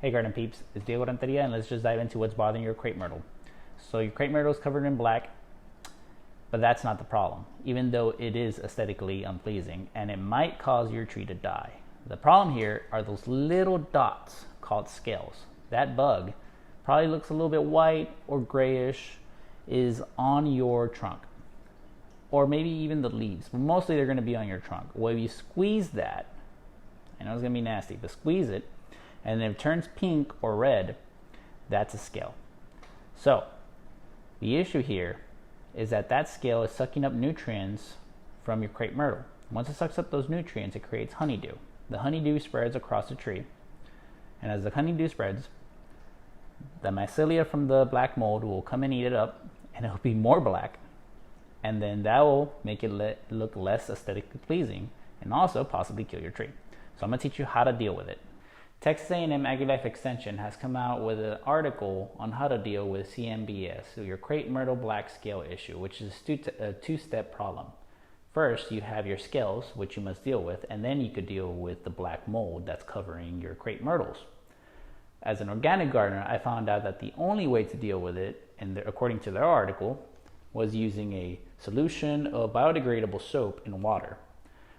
Hey garden peeps, it's Diego Renteria, and let's just dive into what's bothering your crepe myrtle. So your crepe myrtle is covered in black, but that's not the problem, even though it is aesthetically unpleasing and it might cause your tree to die. The problem here are those little dots called scales. That bug probably looks a little bit white or grayish, is on your trunk, or maybe even the leaves, but mostly they're going to be on your trunk. Well, if you squeeze that, I know it's going to be nasty, but squeeze it, and if it turns pink or red, that's a scale. So the issue here is that scale is sucking up nutrients from your crepe myrtle. Once it sucks up those nutrients, it creates honeydew. The honeydew spreads across the tree, and as the honeydew spreads, the mycelia from the black mold will come and eat it up, and it'll be more black, and then that will make it look less aesthetically pleasing and also possibly kill your tree. So I'm going to teach you how to deal with it. Texas A&M Agrilife Extension has come out with an article on how to deal with CMBS, so your crepe myrtle black scale issue, which is a two-step problem. First, you have your scales, which you must deal with, and then you could deal with the black mold that's covering your crepe myrtles. As an organic gardener, I found out that the only way to deal with it, and according to their article, was using a solution of biodegradable soap in water.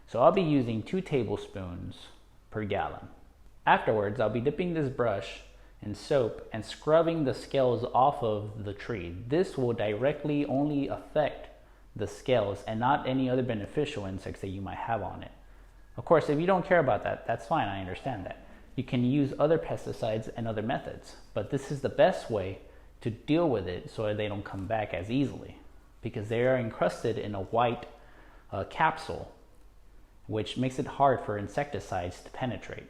So I'll be using 2 tablespoons per gallon. Afterwards, I'll be dipping this brush in soap and scrubbing the scales off of the tree. This will directly only affect the scales and not any other beneficial insects that you might have on it. Of course, if you don't care about that, that's fine, I understand that. You can use other pesticides and other methods, but this is the best way to deal with it so they don't come back as easily, because they are encrusted in a white capsule, which makes it hard for insecticides to penetrate.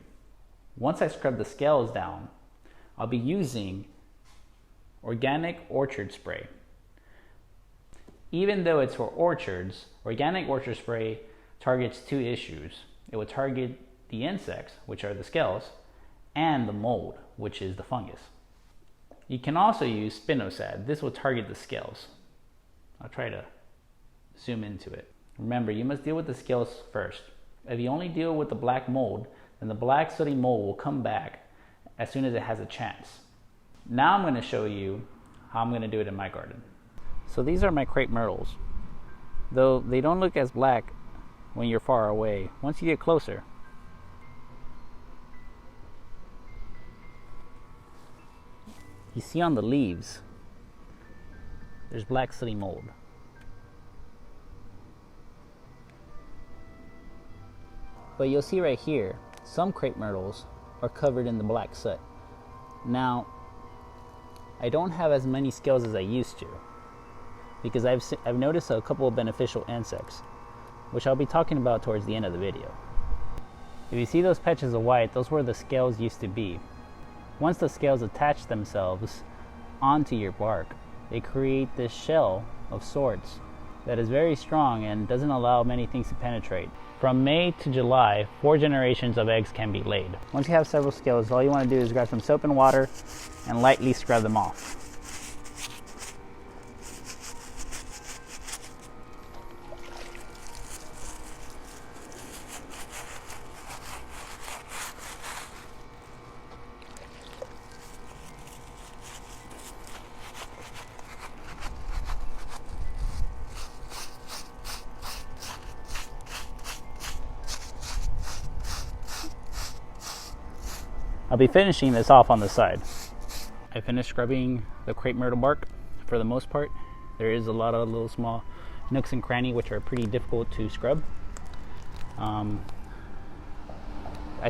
Once I scrub the scales down, I'll be using organic orchard spray. Even though it's for orchards, organic orchard spray targets 2 issues. It will target the insects, which are the scales, and the mold, which is the fungus. You can also use spinosad. This will target the scales. I'll try to zoom into it. Remember, you must deal with the scales first. If you only deal with the black mold, then the black sooty mold will come back as soon as it has a chance. Now I'm going to show you how I'm going to do it in my garden. So these are my crepe myrtles. Though they don't look as black when you're far away, once you get closer, you see on the leaves, there's black sooty mold. But you'll see right here, some crepe myrtles are covered in the black soot. Now, I don't have as many scales as I used to, because I've noticed a couple of beneficial insects, which I'll be talking about towards the end of the video. If you see those patches of white, those were the scales used to be. Once the scales attach themselves onto your bark, they create this shell of sorts that is very strong and doesn't allow many things to penetrate. From May to July, 4 generations of eggs can be laid. Once you have several scales, all you want to do is grab some soap and water and lightly scrub them off. I'll be finishing this off on the side. I finished scrubbing the crepe myrtle bark for the most part. There is a lot of little small nooks and crannies which are pretty difficult to scrub. I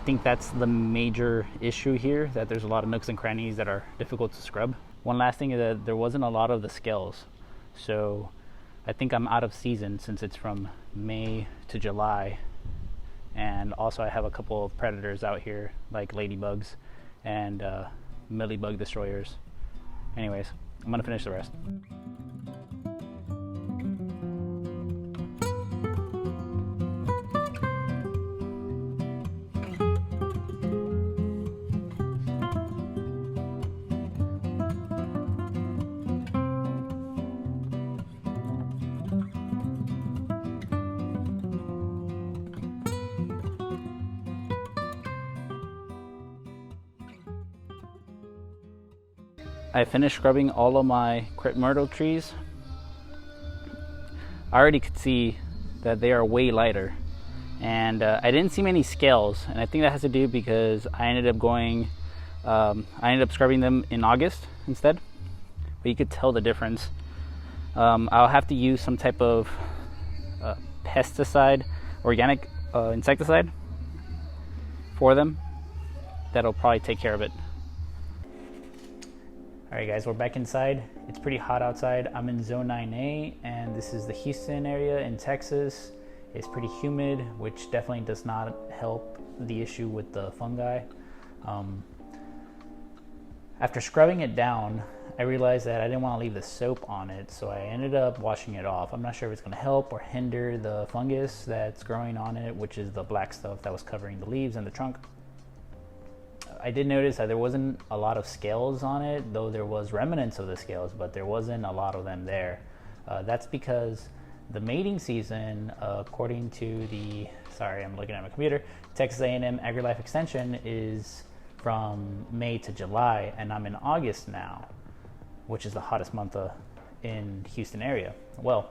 think that's the major issue here, that there's a lot of nooks and crannies that are difficult to scrub. One last thing is that there wasn't a lot of the scales. So I think I'm out of season since it's from May to July. And also I have a couple of predators out here like ladybugs and mealybug destroyers. Anyways, I'm gonna finish the rest. I finished scrubbing all of my Crape Myrtle trees. I already could see that they are way lighter, and I didn't see many scales, and I think that has to do because I ended up scrubbing them in August instead, but you could tell the difference. I'll have to use some type of pesticide, organic insecticide for them. That'll probably take care of it. Alright guys, we're back inside. It's pretty hot outside. I'm in zone 9A, and this is the Houston area in Texas. It's pretty humid, which definitely does not help the issue with the fungi. After scrubbing it down, I realized that I didn't want to leave the soap on it, so I ended up washing it off. I'm not sure if it's going to help or hinder the fungus that's growing on it, which is the black stuff that was covering the leaves and the trunk. I did notice that there wasn't a lot of scales on it, though there was remnants of the scales, but there wasn't a lot of them there. That's because the mating season, according to the, sorry, I'm looking at my computer, Texas A&M Agrilife Extension is from May to July, and I'm in August now, which is the hottest month in Houston area. Well,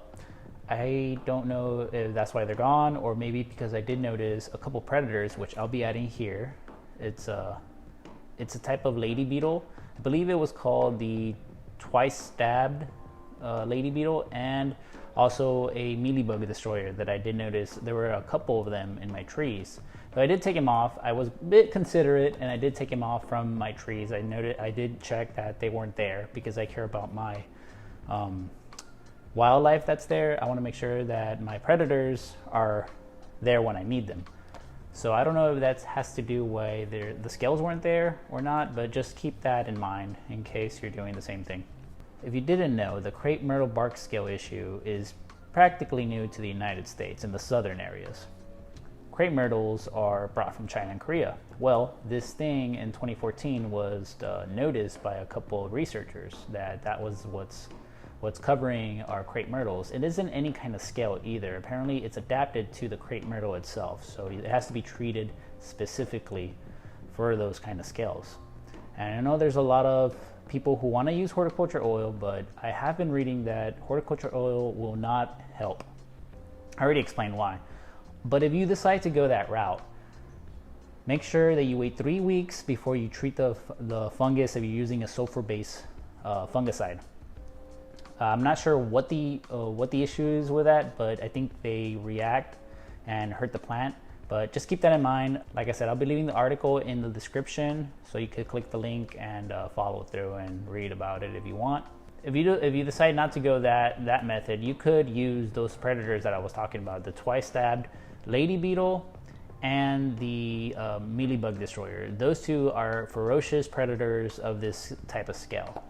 I don't know if that's why they're gone, or maybe because I did notice a couple predators, which I'll be adding here. It's a type of lady beetle. I believe it was called the twice-stabbed lady beetle, and also a mealybug destroyer that I did notice. There were a couple of them in my trees. But I did take him off. I was a bit considerate, and I did take him off from my trees. I did check that they weren't there because I care about my wildlife that's there. I want to make sure that my predators are there when I need them. So I don't know if that has to do why the scales weren't there or not, but just keep that in mind in case you're doing the same thing. If you didn't know, the Crape Myrtle bark scale issue is practically new to the United States in the southern areas. Crape myrtles are brought from China and Korea. Well, this thing in 2014 was noticed by a couple of researchers that was what's covering our Crape myrtles. It isn't any kind of scale either. Apparently it's adapted to the Crape myrtle itself, so it has to be treated specifically for those kind of scales. And I know there's a lot of people who want to use horticulture oil, but I have been reading that horticulture oil will not help. I already explained why. But if you decide to go that route, make sure that you wait 3 weeks before you treat the fungus if you're using a sulfur-based fungicide. I'm not sure what the issue is with that, but I think they react and hurt the plant. But just keep that in mind. Like I said, I'll be leaving the article in the description, so you could click the link and follow through and read about it if you want. If you decide not to go that method, you could use those predators that I was talking about, the twice-stabbed lady beetle and the mealybug destroyer. Those two are ferocious predators of this type of scale.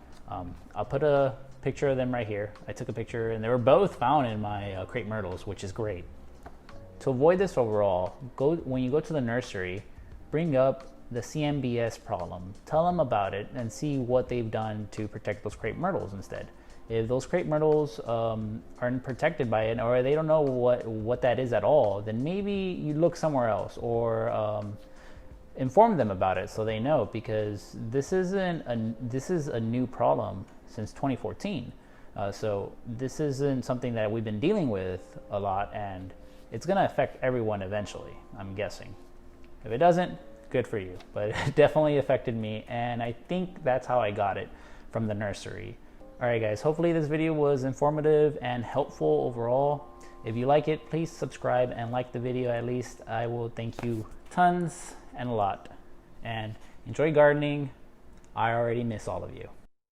I'll put a picture of them right here. I took a picture, and they were both found in my Crape Myrtles, which is great. To avoid this overall, when you go to the nursery, bring up the CMBS problem. Tell them about it and see what they've done to protect those Crape Myrtles instead. If those Crape Myrtles aren't protected by it, or they don't know what that is at all, then maybe you look somewhere else, or inform them about it so they know, because this is a new problem since 2014. So this isn't something that we've been dealing with a lot, and it's going to affect everyone eventually, I'm guessing. If it doesn't, good for you, but it definitely affected me, and I think that's how I got it from the nursery. Alright guys, hopefully this video was informative and helpful overall. If you like it, please subscribe and like the video at least. I will thank you tons and a lot. And enjoy gardening. I already miss all of you.